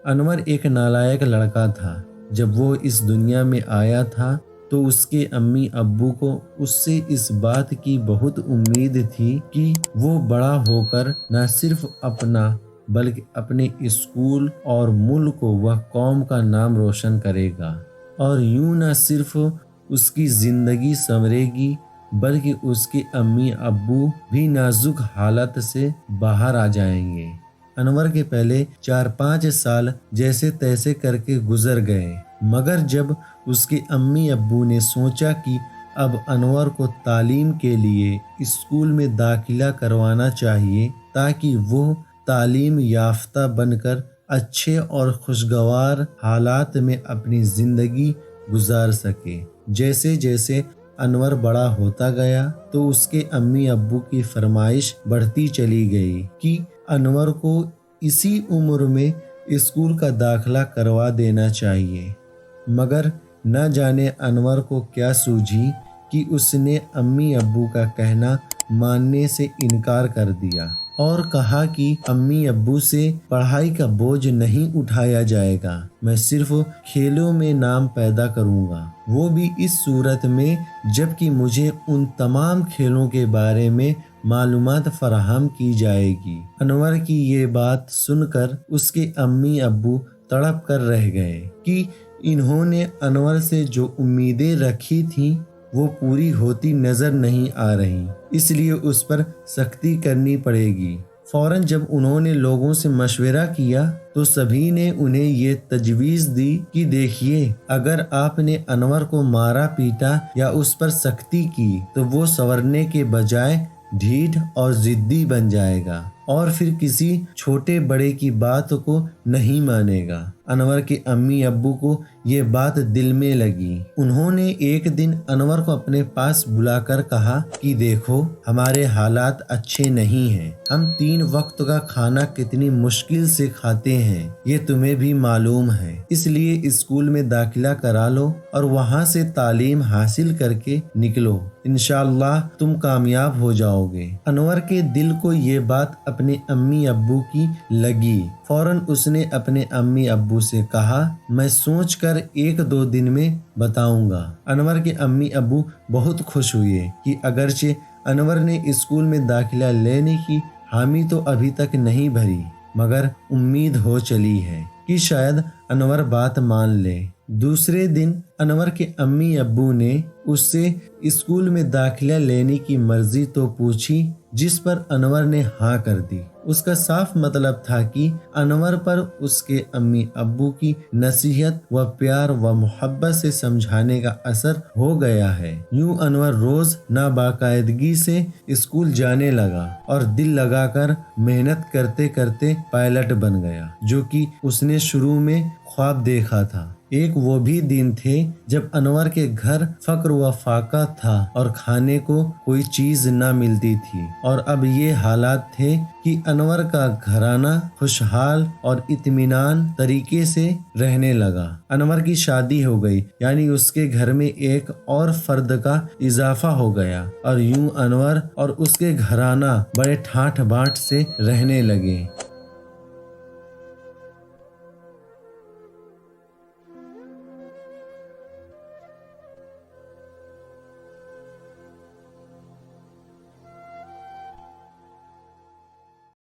انور ایک نالائق لڑکا تھا۔ جب وہ اس دنیا میں آیا تھا تو اس کے امی ابو کو اس سے اس بات کی بہت امید تھی کہ وہ بڑا ہو کر نہ صرف اپنا بلکہ اپنے اسکول اور ملک و قوم کا نام روشن کرے گا، اور یوں نہ صرف اس کی زندگی سنورے گی بلکہ اس کے امی ابو بھی نازک حالت سے باہر آ جائیں گے۔ انور کے پہلے 4-5 سال جیسے تیسے کر کے گزر گئے، مگر جب اس کے امی ابو نے سوچا کہ اب انور کو تعلیم کے لیے اسکول میں داخلہ کروانا چاہیے تاکہ وہ تعلیم یافتہ بن کر اچھے اور خوشگوار حالات میں اپنی زندگی گزار سکے، جیسے جیسے انور بڑا ہوتا گیا تو اس کے امی ابو کی فرمائش بڑھتی چلی گئی کہ انور کو اسی عمر میں اسکول کا داخلہ کروا دینا چاہیے، مگر نہ جانے انور کو کیا سوجھی کہ اس نے امی ابو کا کہنا ماننے سے انکار کر دیا اور کہا کہ امی ابو سے پڑھائی کا بوجھ نہیں اٹھایا جائے گا، میں صرف کھیلوں میں نام پیدا کروں گا، وہ بھی اس صورت میں جب کہ مجھے ان تمام کھیلوں کے بارے میں معلومات فراہم کی جائے گی۔ انور کی یہ بات سن کر اس کے امی ابو تڑپ کر رہ گئے کہ انہوں نے انور سے جو امیدیں رکھی تھیں وہ پوری ہوتی نظر نہیں آ رہی، اس لیے اس پر سختی کرنی پڑے گی۔ فوراً جب انہوں نے لوگوں سے مشورہ کیا تو سبھی نے انہیں یہ تجویز دی کہ دیکھیے، اگر آپ نے انور کو مارا پیٹا یا اس پر سختی کی تو وہ سنورنے کے بجائے ڈھیٹ اور ضدی بن جائے گا اور پھر کسی چھوٹے بڑے کی بات کو نہیں مانے گا۔ انور کے امی ابو کو یہ بات دل میں لگی۔ انہوں نے ایک دن انور کو اپنے پاس بلا کر کہا کہ دیکھو، ہمارے حالات اچھے نہیں ہیں، ہم 3 وقت کا کھانا کتنی مشکل سے کھاتے ہیں، یہ تمہیں بھی معلوم ہے، اس لیے اسکول میں داخلہ کرا لو اور وہاں سے تعلیم حاصل کر کے نکلو، انشاءاللہ تم کامیاب ہو جاؤ گے۔ انور کے دل کو یہ بات اپنے امی ابو کی لگی۔ فوراً اس نے اپنے امی ابو سے کہا، میں سوچ کر 1-2 دن میں بتاؤں گا۔ انور کے امی ابو بہت خوش ہوئے کہ اگرچہ انور نے اسکول میں داخلہ لینے کی حامی تو ابھی تک نہیں بھری، مگر امید ہو چلی ہے کہ شاید انور بات مان لے۔ دوسرے دن انور کے امی ابو نے اس سے اسکول میں داخلہ لینے کی مرضی تو پوچھی، جس پر انور نے ہاں کر دی۔ اس کا صاف مطلب تھا کہ انور پر اس کے امی ابو کی نصیحت و پیار و محبت سے سمجھانے کا اثر ہو گیا ہے۔ یوں انور روز ناباقاعدگی سے اسکول جانے لگا اور دل لگا کر محنت کرتے کرتے پائلٹ بن گیا، جو کہ اس نے شروع میں خواب دیکھا تھا۔ ایک وہ بھی دن تھے جب انور کے گھر فقر و فاقہ تھا اور کھانے کو کوئی چیز نہ ملتی تھی، اور اب یہ حالات تھے کہ انور کا گھرانہ خوشحال اور اطمینان طریقے سے رہنے لگا۔ انور کی شادی ہو گئی، یعنی اس کے گھر میں ایک اور فرد کا اضافہ ہو گیا، اور یوں انور اور اس کے گھرانہ بڑے ٹھاٹھ باٹھ سے رہنے لگے۔